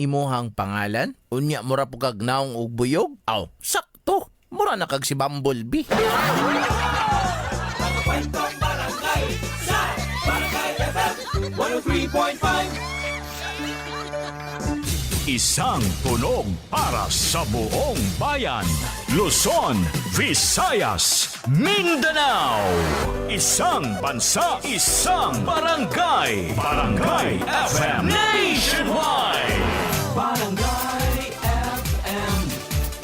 Imuhang pangalan? Unya mura po kag naong og buyog? Aw, sakto. Mura na kag si Bumblebee. Kwentong Barangay sa Barangay FM 103.5. Isang tunog para sa buong bayan. Luzon, Visayas, Mindanao. Isang bansa, isang barangay. Barangay FM Nationwide. Barangay FM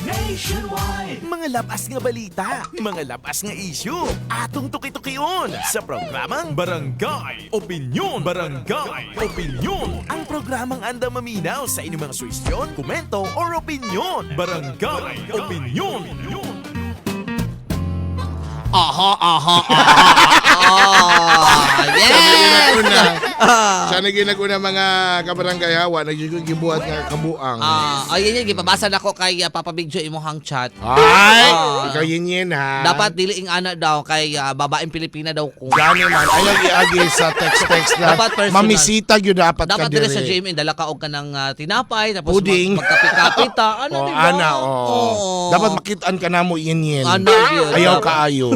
Nationwide. Mga labas nga balita, mga labas nga isyu, atong tuki-tukion sa programang Barangay Opinyon. Barangay Opinyon. Ang programang anda maminaw sa inyong mga suwestyon, komento, or opinyon. Barangay Opinyon. Yes! Sa naginaguna mga kabarangay hawa, nagigibuhat nga kabuang. Ayun gipabasa na ko kay Papa Big Joe imuhang chat. Ay! Ikaw yun ha. Dapat diliing ana daw kay babaeng Pilipina daw ko. Gani man, ayaw iagi sa text-text na Dapat personal. mamisita yun dapat ka Dapat dire sa dire. GMA dala ka og kanang tinapay tapos Puding. magkapita-pita. Ano Oh, di ba? ana, oh. Oo. Dapat makitaan ka na mo yun. Ano yun? Ayaw Dapat. kaayo.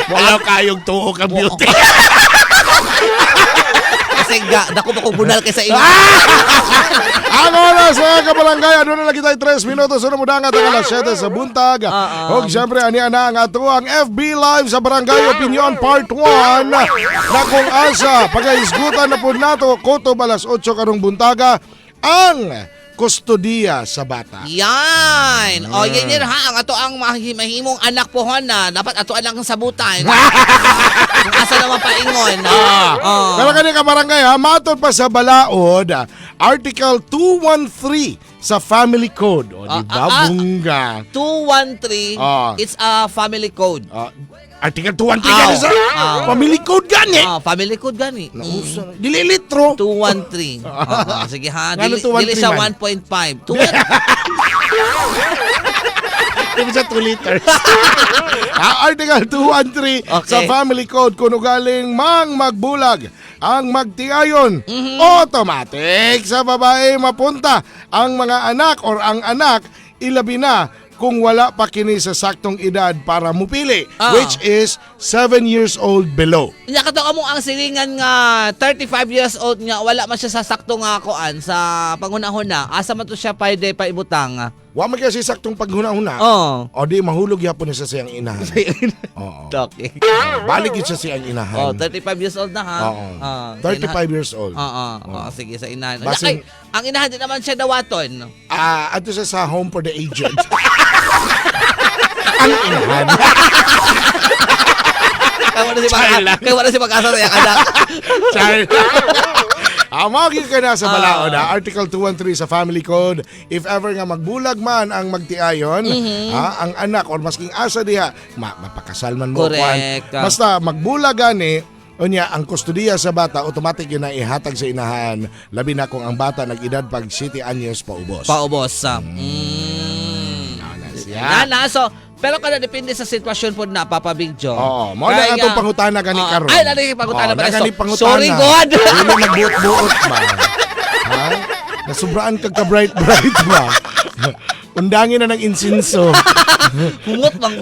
Ayaw kaayong tuho ka beauty. Kasi dako pa ko bunal kaysa imo. Ang oras mga kabarangay, ano na lagi tayo 3 minutos na mudangat ang alas 7 sa buntag. O siyempre, aniya na ang ato ang FB Live sa Barangay Opinion Part 1 na kung asa, pag-aisgutan na po nato, kutob alas 8 karong buntaga, ang kustodiya sa bata. Yan. O yan ha, ang ato ang mahimong anak po na dapat ato ang sabutan. Kung asa naman paingon. Pero kani ka barangay ha, matod pa sa balaod, Article 213 sa Family Code. O di ba, bungga. 213, it's a family code. Article 213 gani sa Family Code gani. Family code gani. Dili litro. 213. Sige ha, Ngano dili 213 siya man? 1.5. Dili sa 2 liters. Article 213 Okay. sa Family Code kung galing magbulag ang magtiayon, automatic sa babae mapunta ang mga anak or ang anak ilabi na kung wala pa kini sa saktong edad para mupili, which is 7 years old below. Nya kato amo ang silingan nga 35 years old nga wala man siya sa sakto nga kuan sa panghuna-huna. Asa man to siya pwede pa ibutang. Wa man kasi saktong paghuna-huna. O di mahulog yapon na sa siyang inahan. Oo. Okay. Balik yun sa siyang inahan. 35 years old na ha. Oo. 35 years old. Sige sa inahan. Basin- Ay, ang inahan din naman siya dawaton. Ato siya sa home for the aged. Ang inahan. Kaya wala si pag-asa na yung anak. Mawagin ka na sa balaod Article 213 sa Family Code. If ever nga magbulag man ang magtiayon, ang anak or masking asa diha, mapakasal man mo. Correct. Basta magbulag gani, unya ang kustodiya sa bata automatic yun na ihatag sa inahan, labi na kung ang bata nag-edad pag 7 anyos paubos. Paubos. Siya. So, pero kada depende sa sitwasyon po na Papa Big Joe. Oo, mo na atong pangutana gani karon. Ay, nani pangutana ba? Nagani pangutana. Sorry God. Dili nagbuot-buot ba? Ha? Nasubraan kag ka bright ba? Undangin na ng insinso. Hungot bang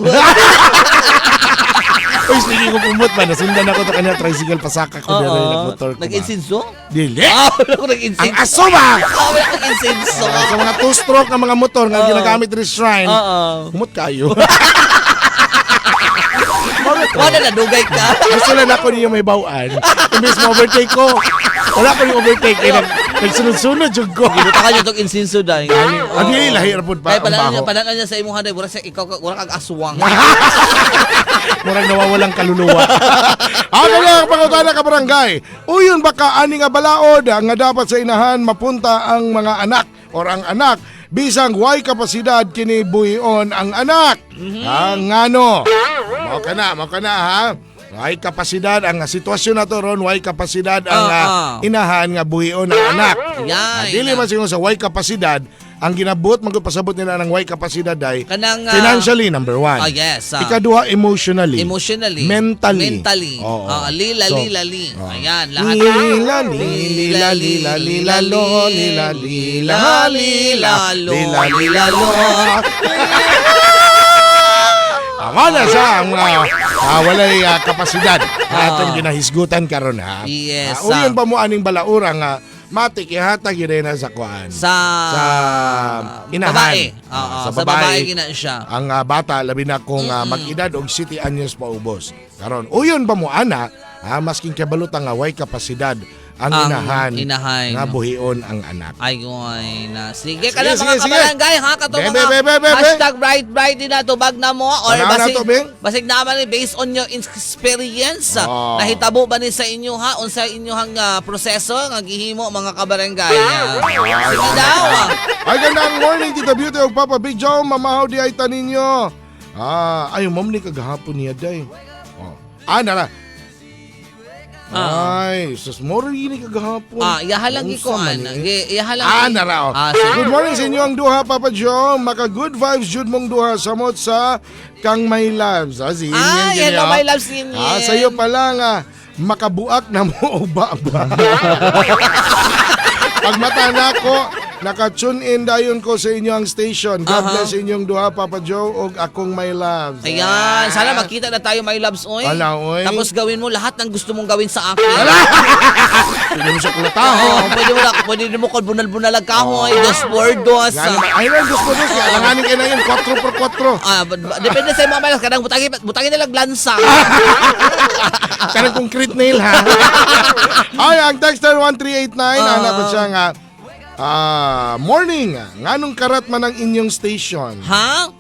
Uy, sige ko pumot ba? Nasundan ako to kanya tricycle pasaka ko dito nagmotor ko ba? Nag-insinso? Dili. Wala ko nag-insinso. Ang aso ba? Wala ko nag-insinso. Sa mga two-stroke na mga motor nga ginagamit rin shrine. Humot kayo. Wala na, dugay ka. Gusto lang ako niyo may bawaan. Imbis mo overtake ko. Wala ko yung overtake. Nagsunod-sunod yung ko. Ginuta ka niyo itong insinso dahil. Ang hindi lahir po pa. Ay, pananan niya sa imong hanay. Wala siya, ikaw, wala kang aswang. Murang nawawalang kaluluwa. Ako lang pangutana ka barangay. Uyon baka ani nga balaod nga dapat sa inahan mapunta ang mga anak or ang anak bisang way kapasidad kini buhion ang anak. Ang ngano. Mao ka na ha. Way kapasidad ang sitwasyon na to ron, way kapasidad ang inahan nga buhion ang anak. Yan. Dili man siguro sa way kapasidad ang ginabot magpasabot nila ng way kapasidad ay Kanang financially number 1. Oh, yes. Ikaduha emotionally. Emotionally. Mentally. Oo. Oo. Lila, So, lila, li. oo. Ayan, lahat. Lila, lila, lila, lila, lo, lila, lila, lila, lila, lila, lo. Ako na sa ang walay kapasidad atong ginahisgutan karon ha. Yes, Uyon pa mo aning balaura nga matik ihatag yun na sa kuan. Sa inahan. babae. Oo, sa babae gina siya. Ang bata labi na kung mag-edad og city anyos pa ubos. Karon uyon pa mo ana masking kabalutan nga way kapasidad ang inahan nga buhion ang anak. Ay, goy na. Sige ka Sige, na mga sige. kabarangay, ha? Kato Be, mga be, be, be, be. hashtag bright din na tubag na mo or Tanaw na to, Bing. basig naman based on your experience. Oh. Nahitabo ba ni sa inyo ha? Unsa inyohang proseso nga gihimo mga kabarangay? Sige daw. Ay gandang morning Tita Beauty og Papa Big Joe mamahaw di ay taninyo. Ay mom ni kagahapon niya day. Nara. Ay, sus moro yun kagahapon. Iyahalang Unsa ikuan. man eh? Iyahalang. Nara. Sige. Good morning sa inyo ang duha Papa Joe. Maka good vibes jud mong duha samot sa kang may loves. Si Yan Inyan, na may loves ninyo. sa'yo pala nga makabuak na mo o ba? Pag mata na ko, naka-tune in dayon ko sa inyong station. God bless inyong duha, Papa Joe, o akong my loves. Ayan, sana makita na tayo my loves, oy. Wala, oy. Tapos gawin mo lahat ng gusto mong gawin sa akin. Pwede mo siya kulataho. Pwede mo ko bunal-bunalag ka mo, dos por dos. Ay, lang, gusto mo siya. Alanganin kayo na yun, 4x4. Depende sa mga malas, kadang butangin nilang lansa. Kanang concrete nail, ha? Ay, ang texter 1389, hanap pa siya nga, morning, nganong karat man ang inyong station? Ha?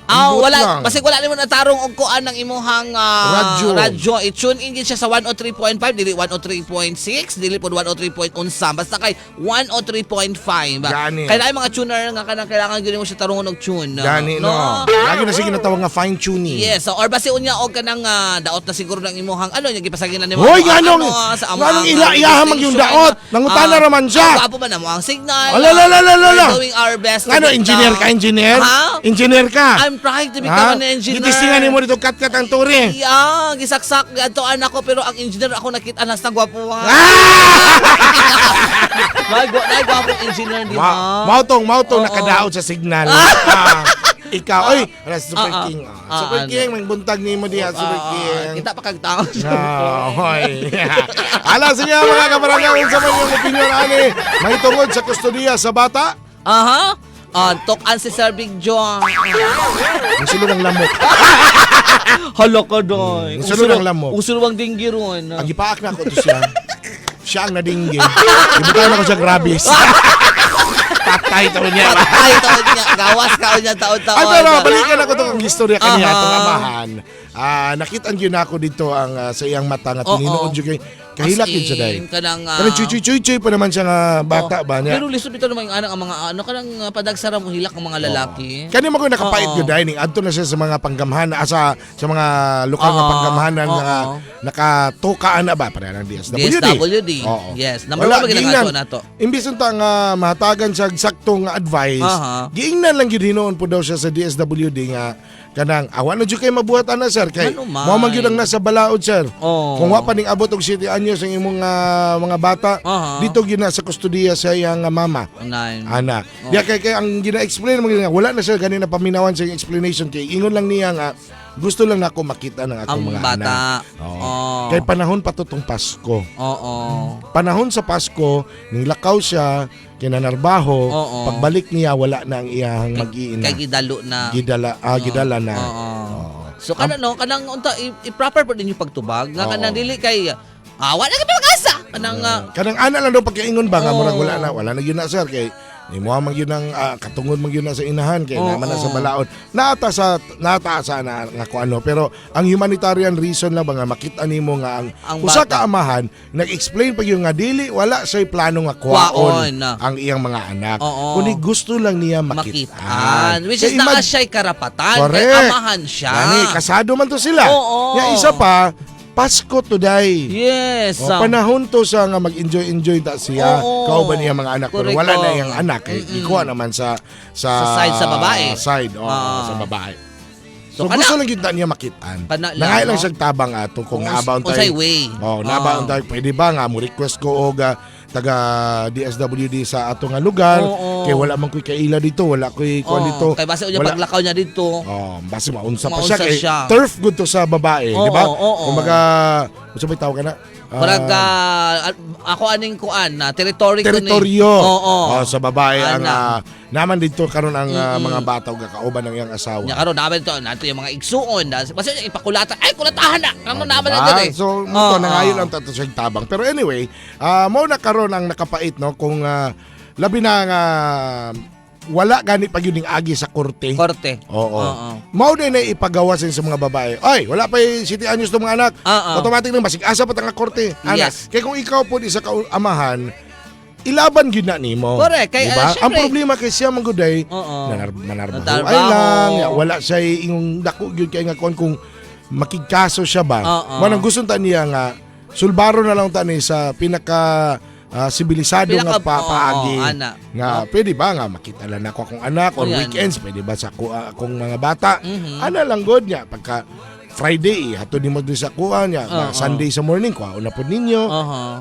Ambot Wala, lang. kasi wala naman natarong og kuan ng imuhang radyo. I-tune in din siya sa 103.5, dili 103.6, dili po 103.1, basta kay 103.5. Gani. Kaya ay mga tuner nga kanang kailangan gyud mo siya tarungon og tune. Gani, no? Lagi na sige natawag nga fine-tuning. Yes, or basi unya og kanang daot na siguro ng imuhang ano nya gipasagin na nimo. Hoy, ganong ilayahamang yung daot. Nangutana raman siya. Apo ba namo ang signal? Ala. We're doing our best. Ano, engineer ka, engineer? Ha? Engineer ka? I'm trying to become an engineer. Gitistingan mo dito kat-kat ang turi. Yeah, gisaksak adtoan ako pero ang engineer ako nakita na sa gwapuhan. Gwapong engineer di ba? Mautong Oo. nakadaot sa signal. Ikaw, oy, Super King. Super King, may buntag ni mo diha, Super King. Kita pa kag tao. Hoy. Ala sige mga kabarangay, unsa man yung opinion ani? May tungod sa kustodiya sa bata? Aha. Tokan si Sir Big John. Ang sulod ng lamok. Hala ka doy. Usulo ng lamok. Usulo ang dinggi ron. Ang ipaak na ako to siya. Siya ang nadinggi. Ibutan na ko siya grabis. Patay to niya. Patay taon niya. Gawas ka niya taon-taon. Ay, pero balikan ako itong istorya kaniya, Aha. itong amahan. Nakita yun ako dito ang sa iyang mata nga tininood yun kay kahilak yun siya dahil. Kanang Chuy pa naman siya nga bata ba niya. Pero lisod dito naman yung ang mga kanang padagsara mo hilak ng mga lalaki. Kani mo ko nakapait Oo. yun dahil adto na siya sa mga panggamhan sa mga lokal nga Oo. panggamhanan Oo. nga nakatukaan na ba para ng DSWD. DSWD. Oo. Yes. Number one ba ginagawa na to? Imbis unta nga mahatagan siya saktong advice, Aha. giingnan lang gyud hinoon po daw siya sa DSWD nga kanang awan na jud kay mabuhatan na sir kay Ano man. mo man gyud ang nasa balaod sir. Oo. Kung wa pa ning abot og 7 anyos ang imong mga bata, Aha. dito gyud na sa kustodiya sa iyang mama. Nine. Ana. Diya kay ang gina-explain mo nga wala na siya ganina paminawan sa explanation kay ingon lang niya nga gusto lang nako makita ng akong Ang mga bata. anak. Oo. Kay panahon pa to tong Pasko. Oo. Panahon sa Pasko, nilakaw siya, kinanarbaho, Oo. pagbalik niya wala na ang iyang mag-iina. Kay gidalo na. Gidala na. Oo. So kanang unta i-proper pa din yung pagtubag nga kanang dili kay wala ka pag-asa. Kanang ana lang daw pagkaingon ba nga Oo. murag wala na gyud na sir kay ni mo man gyud ang katungod man gyud na sa inahan kay naman na sa balaod. Naata sa na nga ko ano pero ang humanitarian reason lang ba nga makita nimo nga ang usa bata. ka amahan nag-explain pa yung nga dili wala say plano nga Kwaon. kwaon ang iyang mga anak. Oo. Kundi gusto lang niya makitaan. Which is Kay naa siya'y karapatan. Correct. Kay amahan siya. Gani, kasado man to sila. Oo. Nga isa pa, Pasko today. Yes. Panahon to sa nga mag-enjoy ta siya. Oo. Kauban niya mga anak. Pero Correct, wala na oo. yung anak. Ikuha naman sa side sa babae. Side, Ah. sa babae. So, So, kana- gusto lang kita niya makitaan. Kana lang, Nangay lang no? siya tabang ato kung naabaon Unsay tayo. way. Naabaon tayo. Pwede ba nga mo request ko og taga DSWD sa ato nga lugar. Oo. Kay wala man ko'y kaila dito, wala ko'y kuan dito. Kay base unya Wala- paglakaw niya dito. Basta maunsa pa Maunsa siya. Kay siya. turf good to sa babae, Oo, di ba? oo. Kumbaga, unsa may tawag ka na? Murag ako aning kuan na territory ko ni. Teritoryo. Oo. Sa babae ang Ana. naman dito karon ang mga bata ug kauban ng iyang asawa. Nya karon naman ito nato yung mga igsuon. Basta ipakulatan. Ay kulatahan na. Kamo naman Diba? na dito. So, muto na ngayon lang tato siya tabang. Pero anyway, mo na karon ang nakapait no kung labi na nga wala gani pag yun yung agi sa korte. Korte. Oo. Mao din na ipagawas sa mga babae. Ay, wala pa yung city anyos ng mga anak. Automatic na masig asa pa tanga korte. Ana, Yes. kaya kung ikaw po isa ka amahan, ilaban gyud na nimo. Correct. Kaya, Diba? syempre- Ang problema kay siya mangguday, manarbaho ay lang, wala siya yung dako gyud kay nga kung makikaso siya ba. Manang gusto ta niya nga sulbaro na lang tani sa pinaka sibilisado nga paagi ana. nga pwede ba nga makita lang ako akong anak or Yan. weekends pwede ba sa akong mga bata ana lang god niya pagka Friday hato nimo din sa kuha niya Sunday sa morning kuha una pod ninyo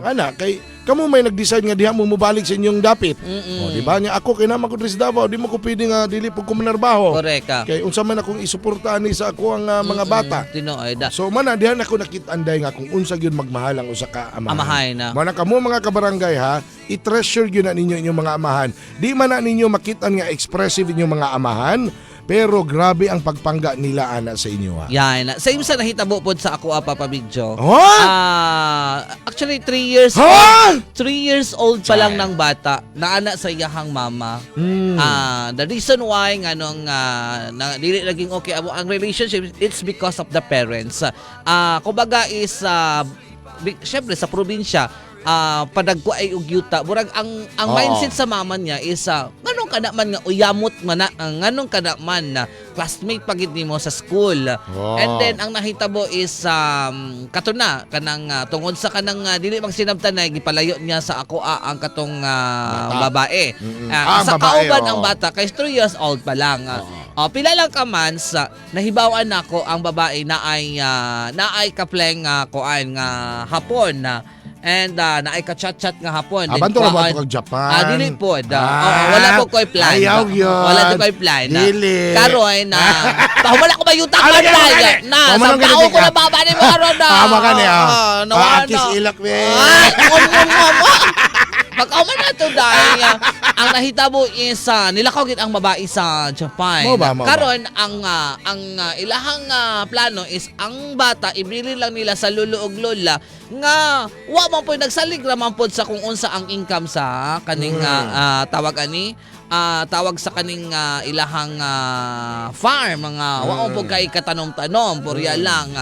ana kay kamo may nag-decide nga diha mo mubalik sa inyong dapit o di ba niya ako kay naman ko dres Davao di mo ko pwede nga dili pud ko manarbaho Correct ka. kay unsa man akong isuportahan ni sa ako ang mga bata. Tinoy da. So man dihan ako nakit-anday nga kung unsa gyud magmahal ang usa ka amahan. Amahay na. Mo na kamo mga kabarangay ha, i-treasure gyud na ninyo inyong mga amahan. Di man na ninyo makitan nga expressive inyong mga amahan, pero grabe ang pagpangga nila ana sa inyo ha. Yan. Same sa nahitabo pod sa ako Papa Video. Actually 3 years Ha? 3 years old pa lang ng bata na anak sa iyahang mama. The reason why nganong na dili naging okay ang relationship it's because of the parents. Kumbaga is syempre sa probinsya padagko ay ugyuta murag ang mindset sa mama niya is nganong kada man nga uyamot man nganong kada man na classmate pagid nimo sa school. And then ang nahitabo is kato na kanang tungod sa kanang dili magsinabtan na gipalayo niya sa ako ang katong babae. Sa babae, kauban ang bata kay 3 years old pa lang. Pila lang ka months nahibawan nako ang babae na ay kapleng kuan nga hapon and naay ka-chat-chat nga hapon. Abanto ra ba kag Japan? Dili po. Wala po ko'y plan. Ayaw yun. Wala po ko'y plan. Dili. Karoy na. Wala ko ba yung takpan na? Sa tao ko na baba ni mo karoon na. Tama ka niya. Nawala. Akis ilak me. Ay, pagkauman na ito dahil ang nahitabo is nilakaw gid ang babae sa Japan. Mo ba? Karon ang ilahang plano is ang bata ibili lang nila sa lolo ug lola nga wa man po nagsalig ra man pod sa kung unsa ang income sa kaning tawag ani tawag sa kaning ilahang farm mga wa man po kay katanom-tanom purya lang.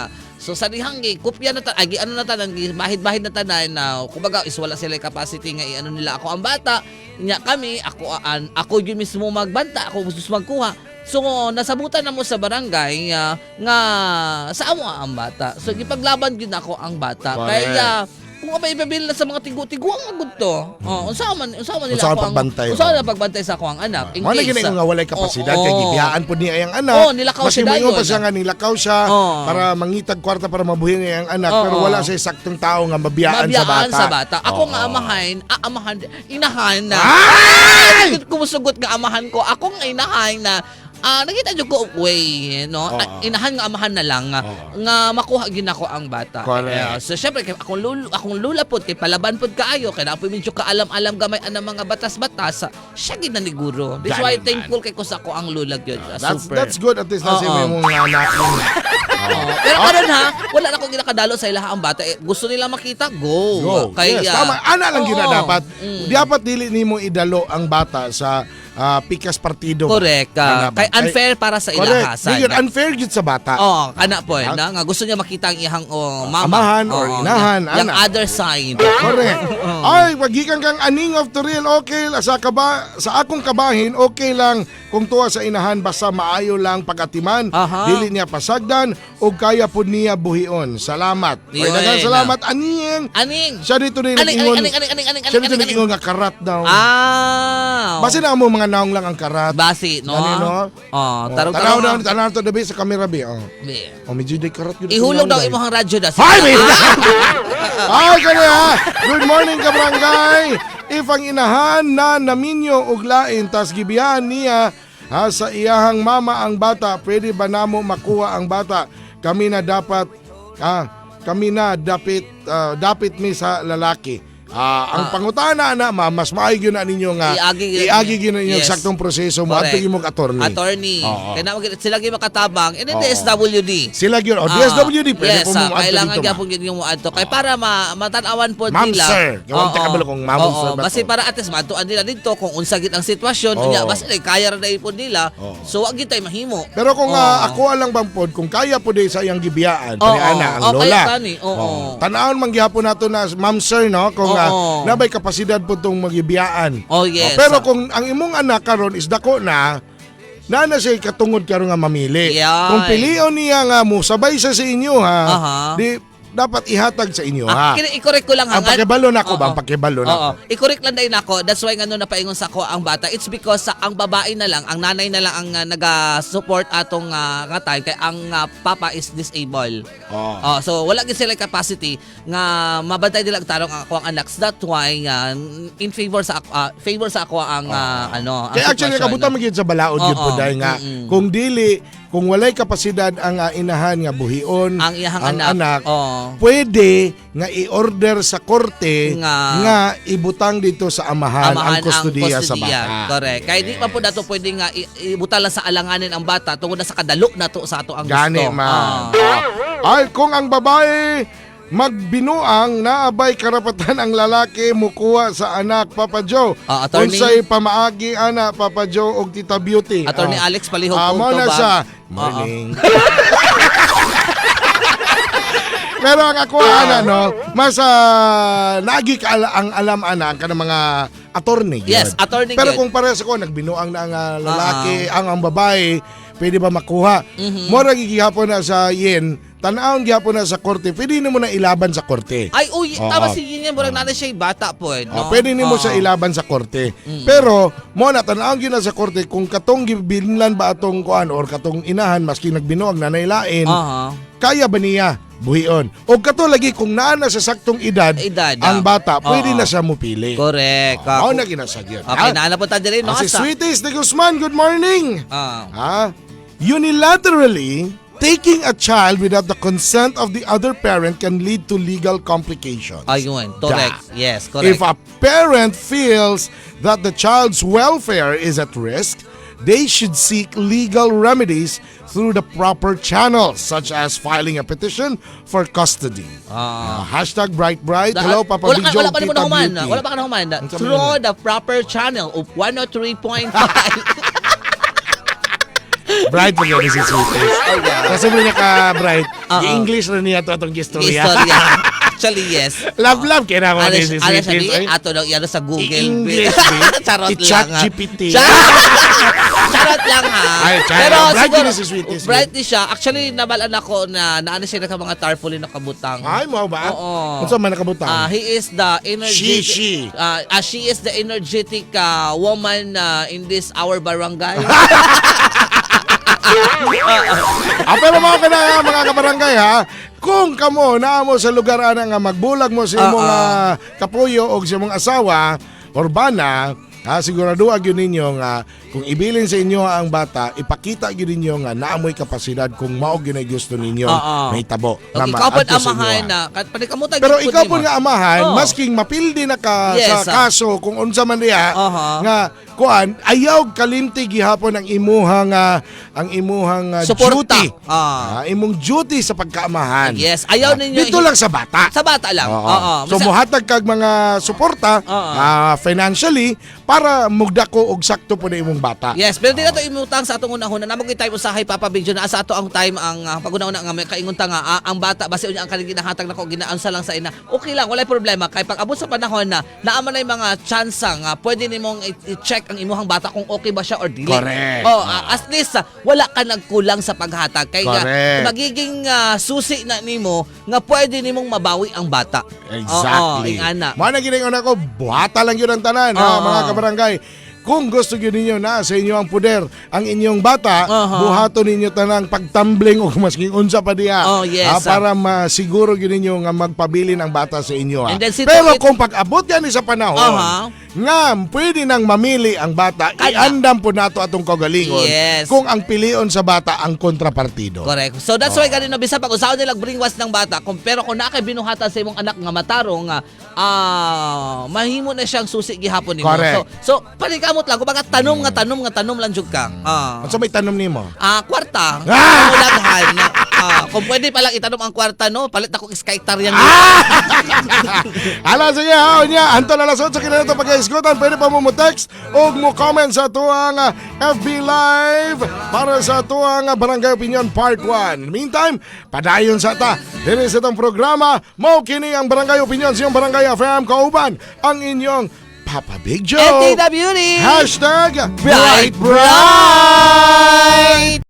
So sa dihang kopya na ano na tanan bahid-bahid na tanan na kumbaga is wala sila capacity nga ano nila ako ang bata nya kami ako yun mismo magbanta ako gusto magkuha. So nasabutan na mo sa barangay nga sa amo ang bata. So gipaglaban gyud ako ang bata. Kaya kung abay ipabil na sa mga tigo-tiguang agud to. Unsa man nila ako ang pagbantay sa ako ang anak. Mo na gini nga walay kapasidad kay gibiyaan pud niya ang anak. Nilakaw siya dayon. dayon. Pa siya nga nilakaw siya para mangitag kwarta para mabuhin niya ang anak pero wala siya saktong tao nga mabiyaan sa bata. Ako nga amahan, inahan na. Kumusugot nga amahan ko. Ako nga inahan na nakita nyo ko way, no? Inahan nga amahan na lang nga makuha gid ako ang bata. So syempre akong lula pod kay palaban pod kaayo kay napoy medyo kaalam-alam gamay ang mga batas-batas. Siya gid na ni guro. That's why thankful kay ko sa ako ang lula gyud. That's good at least na si mo nga anak. Pero karon wala na akong ginakadalo sa ilaha ang bata. Gusto nila makita, go. Yes, tama. Ana lang gyud na dapat. Dapat dili nimo idalo ang bata sa pikas partido. Correct. Ana ba? Kay unfair para sa Correct. ilahasan. Di yun, unfair yun sa bata. Oh, kana po na nga gusto niya makita ang ihang mama. Amahan or inahan, Yung ana. other side. Correct. Ay, wagikan kang aning of the real, okay sa akong kabahin, okay lang kung tuwa sa inahan basta maayo lang pagatiman. Aha. Dili niya pasagdan o kaya po niya buhion. Salamat. Ay, Yun. daghang salamat aning. Aning. Siya dito rin Aning, nag-ingon. aning, aning, aning, aning, Siya dito aning, nag-ingon nga karat daw. Basi na mo mga naong lang ang karat. Basi, no? Ano, no? Oh, Tanaw tarong-tarong. na, tanaw to dabi sa camera bi. Be. Medyo day karat yun. Ihulog daw imong radyo da. Hi, baby! Ay, kanya ha! Good morning, kabarangay! If ang inahan na naminyo uglain tas gibiyahan niya sa iyahang mama ang bata, pwede ba namo makuha ang bata? Kami na dapat dapat mi sa lalaki. Ang pangutana na mas maayos yun na ninyo nga iagi yun na inyong Yes. saktong proseso mo Correct. at yung attorney. Attorney. Oo. Kaya naman sila gyud makatabang in the Oo. SWD. Sila yun. DSWD, pwede yes, po mo kailangan dito. niya po yung muadto. Kay para matanawan po Ma'am, nila. sir. Gawang takabalo kung ma'am, Oo, sir ba basi to? para at least matuan nila dito kung unsa gid ang sitwasyon. Oo. Unya, basi kaya ra na po nila. Oo. So wag gid tay mahimo. Pero kung Oo. ako alang bang pod, kung kaya po din sa iyang gibiyaan, Oo. ana ang Oo, lola. kaya tani. Oo. Tanawon man gihapon nato na ma'am sir no kung Oo. nabay kapasidad po tong magibiyaan. Oh, yes. Pero kung ang imong anak karon is dako na siya katungod karon nga mamili. Yan. Kung pilion niya nga mo sabay sa inyo ha, Aha. di dapat ihatag sa inyo ha. I-correct ko lang Ang hangad. pakibalo na ko ba? Oo. Ang pakibalo na ko. Oo. I-correct lang din ako. That's why nga napaingon sa ako ang bata. It's because ang babae na lang, ang nanay na lang ang naga-support atong nga time kay ang papa is disabled. Oo. So wala gid sila capacity nga mabantay nila ang tarong ang ako ang anak. That's why in favor sa ako ang ang Kaya actually sitwasyon. kabuta magid sa balaod yun Oo. po dahil nga Mm-mm. kung walay kapasidad ang inahan nga buhion ang iyang ang anak. pwede nga i-order sa korte Nga- nga ibutang dito sa amahan, ang Amahan kustodiya sa bata. Correct. Kaya di pa po nato pwede nga ibuta lang sa alanganin ang bata tungod na sa kadalo na to sa ato ang Gani gusto. man. Ay, kung ang babae magbinuang naabay karapatan ang lalaki mukuha sa anak Papa Joe. Attorney- Unsay pamaagi ana Papa Joe og Tita Beauty. Attorney Alex Palihog mo Punto na ba? siya. Morning. Pero ang ako no, mas naagi ka ang alam ana ka ng mga attorney. Yes, yun. attorney Pero yun. kung parehas ako nagbinuang na ang lalaki, ang babae, pwede ba makuha? Mora gigihapon na sa yen, tanawon gihapon na sa korte, pwede mo na ilaban sa korte. Ay, uy, Oo. tama si Yin yan. Murag nanay siya bata po eh. No? Pwede nimo Oo. siya ilaban sa korte. Pero mo na tanawon gyud na sa korte kung katong gibilan ba atong kuan or katong inahan maski nagbinuang nanay lain, Aha. kaya ba niya buhion? O kato lagi kung naa na sa saktong edad, ang bata, pwede Oo. na siya mupili. Correct. Mao na ginasag yun. Okay, naana po tayo rin. No? Si Sweeties de Guzman, good morning! Ah. Unilaterally, taking a child without the consent of the other parent can lead to legal complications. Ayun. Correct. Yes, correct. If a parent feels that the child's welfare is at risk, they should seek legal remedies through the proper channels, such as filing a petition for custody. Hashtag BrightBright. Hello, Papa Big Joe, wala pa Tita naman human. Beauty. Wala pa ka naman. Ang sabi Through the proper channel of 103.5. Bright po yun si Sweeties. Kasi mo niya ka, Bright. I-English rin niya ito itong istorya. Istorya. Actually, yes. Love, kaya naman ni si Ano Sweeties. sabi? Ay, Ato daw yan sa Google. I-English, Charot I-chat lang. GPT. Charot lang ha. Ay, charot. Bright siguro, din si Sweeties. Bright din siya. Actually, nabalaan ako na naano siya na mga tarpaulin na kabutang. Ay, mo ba? Oo. Kung saan man nakabutang? He is the energetic. She. She is the energetic woman in this our barangay. Pero mga kabarangay ha, kung kamo na mo sa lugar ana nga magbulag mo sa imong kapuyo o sa imong asawa or bana, sigurado yun ninyo nga kung ibilin sa inyo ang bata, ipakita yun ninyo nga naamoy kapasidad kung mao gyud ang gusto ninyo may tabo. Okay, ikaw po amahan na. Panikamutan Pero ikaw po nga amahan, Oo. masking mapildi na ka Yes, sa kaso kung unsa man diha nga kuan ayaw kalimti gihapon ang imuhang Suporta. duty. Imong duty sa pagkaamahan. Yes, ayaw ninyo dito lang sa bata. Sa bata lang. Oo. So muhatag kag mga suporta financially para mugdako og sakto po na imong bata. Yes, pero di na to imutang sa atong unahon. Namo gyud tayo usahay Papa Bigjo na sa ato ang time ang pag-una-una nga may kaingunta nga ang bata base unya ang kanang ginahatag nako ginaansa lang sa ina. Okay lang, walay problema kay pag abot sa panahon na naaman na mga chance nga pwede nimong i-check ang imuhang bata kung okay ba siya or dili. Correct. Oh, at least wala ka nagkulang sa paghatag kay Correct. magiging susi na nimo nga pwede nimong mabawi ang bata. Exactly. Ingana. Mga naginingon ako, buhata lang yun ang tanan, ha, mga kabarangay. Kung gusto nyo ninyo na sa inyo ang puder ang inyong bata, buhato ninyo tanang pagtumbling o masking unsa pa diya. Oh, yes, para masiguro yun ninyo nga magpabilin ang bata sa inyo. Ha. And then, Pero kung pag-abot yan sa panahon, Aha. nga pwede nang mamili ang bata, Kaya. iandam po nato atong kagalingon Yes. kung ang pilion sa bata ang kontrapartido. Correct. So that's why ganun bisa pag usaw nila bringwas ng bata pero kung nakay binuhatan sa imong anak nga matarong mahimo na siyang susi gihapon nimo. Correct. So panikamot lang kumbaga tanom lang jud ka. Ano may tanom nimo? Kwarta. Ah! Ulaghan. Kung pwede pa lang itanom ang kwarta no, palit ako skytar yang. Ala sige ha, niya anto na lasod sa kinahanglan pag-isgutan, pwede pa mo text o mo comment sa tuang FB Live para sa tuang Barangay Opinion Part 1. Meantime, padayon sa ta diri sa itong programa, mo kini ang Barangay Opinion sa iyong Barangay FM kauban ang inyong Papa Big Joe. And Beauty. Hashtag Bright, bright.